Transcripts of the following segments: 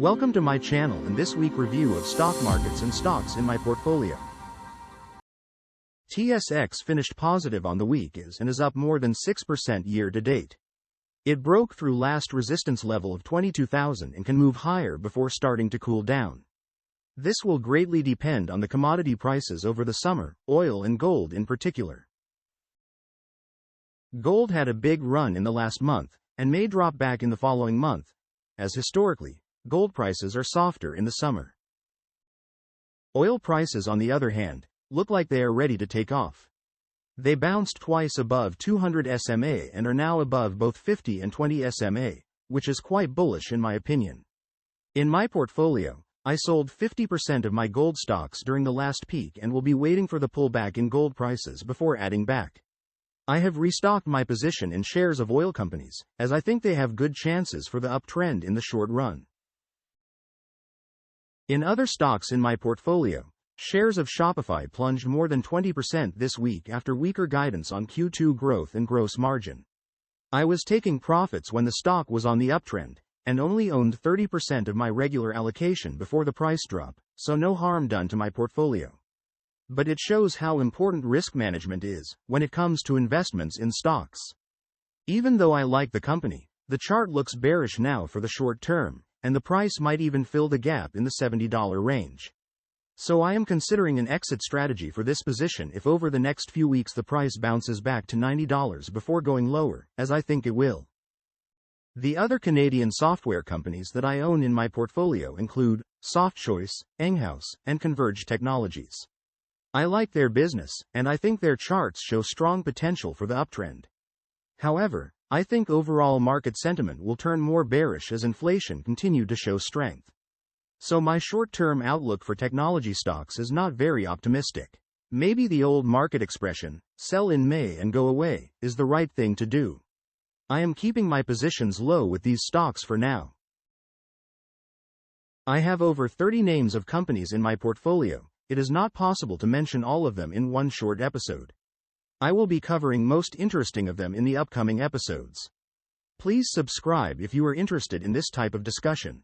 Welcome to my channel and this week review of stock markets and stocks in my portfolio. TSX finished positive on the week and is up more than 6% year to date. It broke through last resistance level of 22,000 and can move higher before starting to cool down. This will greatly depend on the commodity prices over the summer, oil and gold in particular. Gold had a big run in the last month, and may drop back in the following month, as historically, gold prices are softer in the summer. Oil prices, on the other hand, look like they are ready to take off. They bounced twice above 200 SMA and are now above both 50 and 20 SMA, which is quite bullish in my opinion. In my portfolio, I sold 50% of my gold stocks during the last peak and will be waiting for the pullback in gold prices before adding back. I have restocked my position in shares of oil companies, as I think they have good chances for the uptrend in the short run. In other stocks in my portfolio, shares of Shopify plunged more than 20% this week after weaker guidance on Q2 growth and gross margin. I was taking profits when the stock was on the uptrend, and only owned 30% of my regular allocation before the price drop, so no harm done to my portfolio. But it shows how important risk management is when it comes to investments in stocks. Even though I like the company, the chart looks bearish now for the short term, and the price might even fill the gap in the $70 range. So I am considering an exit strategy for this position if over the next few weeks the price bounces back to $90 before going lower, as I think it will. The other Canadian software companies that I own in my portfolio include SoftChoice, Enghouse, and Converge Technologies. I like their business, and I think their charts show strong potential for the uptrend. However, I think overall market sentiment will turn more bearish as inflation continues to show strength. So my short-term outlook for technology stocks is not very optimistic. Maybe the old market expression, sell in May and go away, is the right thing to do. I am keeping my positions low with these stocks for now. I have over 30 names of companies in my portfolio. It is not possible to mention all of them in one short episode. I will be covering most interesting of them in the upcoming episodes. Please subscribe if you are interested in this type of discussion.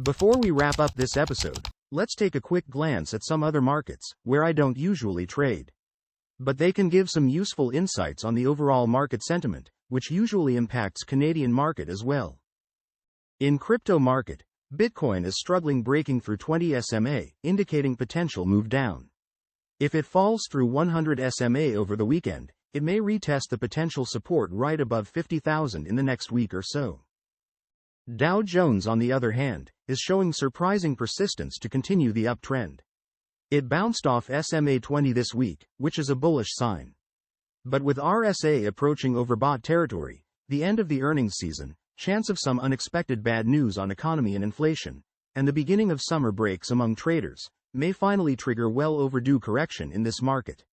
Before we wrap up this episode, let's take a quick glance at some other markets, where I don't usually trade. But they can give some useful insights on the overall market sentiment, which usually impacts Canadian market as well. In crypto market, Bitcoin is struggling breaking through 20 SMA, indicating potential move down. If it falls through 100 SMA over the weekend, it may retest the potential support right above 50,000 in the next week or so. Dow Jones, on the other hand, is showing surprising persistence to continue the uptrend. It bounced off SMA 20 this week, which is a bullish sign. But with RSA approaching overbought territory, the end of the earnings season, chance of some unexpected bad news on economy and inflation, and the beginning of summer breaks among traders, may finally trigger well overdue correction in this market.